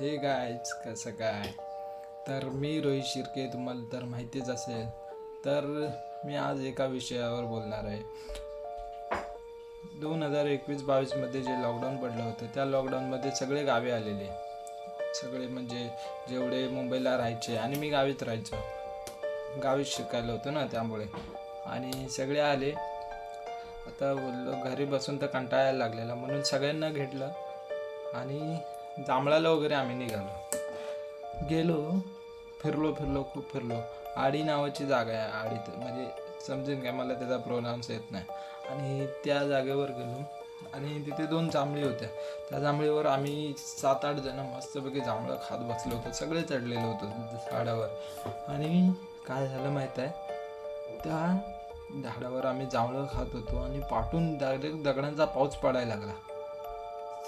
हे गायज कसं काय. तर मी रोहित शिर्के, तुम्हाला तर माहितीच असेल. तर मी आज एका विषयावर बोलणार आहे. 2021-22मध्ये जे लॉकडाऊन पडलं होतं, त्या लॉकडाऊनमध्ये सगळे गावी आलेले. सगळे म्हणजे जेवढे मुंबईला राहायचे, आणि मी गावीच राहायचो, गावीच शिकायला होतं ना, त्यामुळे. आणि सगळे आले. आता बोललो घरी बसून तर कंटाळायला लागलेला, म्हणून सगळ्यांना घेतलं आणि जांभळाला वगैरे आम्ही गेलो. फिरलो, खूप फिरलो. आडी नावाची जागा आहे. आडी म्हणजे समजून घ्या, मला त्याचा प्रोनाऊन्स येत नाही. आणि त्या जागेवर गेलो आणि तिथे 2 जांभळी होत्या. त्या जांभळीवर आम्ही 7-8 जण मस्तपैकी जांभळं खात बसलो होतो. सगळे चढलेलो होतो झाडावर. आणि काय झालं माहीत आहे, त्या झाडावर आम्ही जांभळं खात होतो आणि पाठून डायरेक्ट दगडांचा पाऊस पडायला लागला.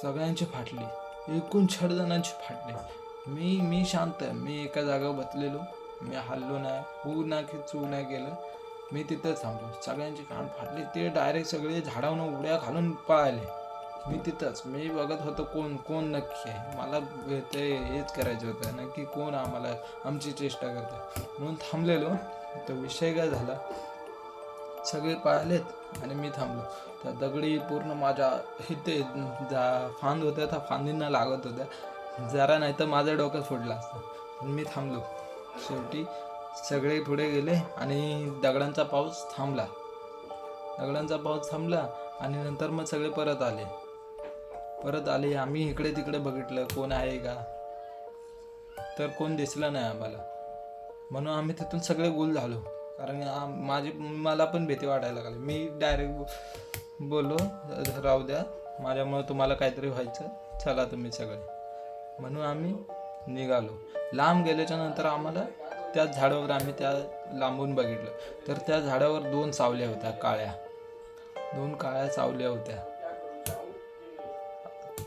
सगळ्यांची फाटली, एकूण 6 जणांची फाटली. मी शांत आहे. मी एका जागेवर बसलेलो. मी हल्लो नाही, हू ना की चू नाही केलं. मी तिथंच थांबलो. सगळ्यांची कान फाटली. ते डायरेक्ट सगळे झाडावरून उड्या घालून पळाले. मी तिथंच बघत होतो कोण नक्की आहे. मला ते हेच करायचं होतं, नक्की कोण आम्हाला आमची चेष्टा करतं, म्हणून थांबलेलो. तो विषय काय झाला, सगळे पळालेत आणि मी थांबलो. त्या दगडी पूर्ण माझ्या इथे फांद होत्या, त्या फांदींना लागत होत्या. जरा नाही तर माझं डोकं फुटलं असतं. पण मी थांबलो. शेवटी सगळे पुढे गेले आणि दगडांचा पाऊस थांबला. आणि नंतर मग सगळे परत आले. आम्ही इकडे तिकडे बघितलं कोण आहे का, तर कोण दिसलं नाही आम्हाला. म्हणून आम्ही तिथून सगळे गुल झालो. कारण मला पण भीती वाटायला लागली. मी डायरेक्ट बोललो, राहू द्या, माझ्यामुळे तुम्हाला काहीतरी व्हायचं, चला तुम्ही सगळे. म्हणून आम्ही निघालो. लांब गेल्याच्या नंतर आम्हाला त्याच झाडावर आम्ही त्या लांबून बघितलं, तर त्या झाडावर 2 सावल्या होत्या, दोन काळ्या सावल्या होत्या.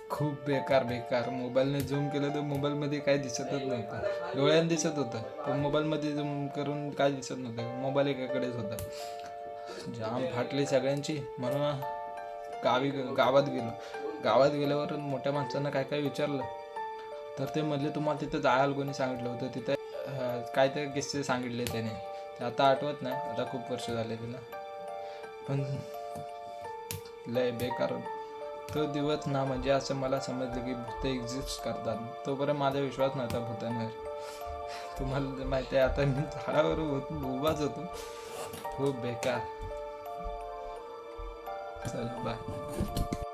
खूप बेकार. मोबाईलने झूम केलं तर मोबाईलमध्ये काही दिसतच नव्हतं. डोळ्यानं दिसत होतं, पण मोबाईलमध्ये झूम करून काय दिसत नव्हतं. मोबाईल एकाकडेच होता. जाम फाटली सगळ्यांची. म्हणून गावात गेल्यावर मोठ्या माणसांना काय विचारलं, तर ते म्हणले तुम्हाला तिथं जायला कोणी सांगितलं होतं. तिथे काय ते किस्से सांगितले त्याने, ते आता आठवत नाही. आता खूप वर्ष झाले तिला. पण लय बेकार तो दिवस ना. म्हणजे असं मला समजलं की भूतं एक्झिस्ट करतात. तोपर्यंत माझा विश्वास नव्हता भूतांवर. तुम्हाला माहिती आहे, आता मी झाडावर उभाच होतो. खूप बेकार. चला बाय.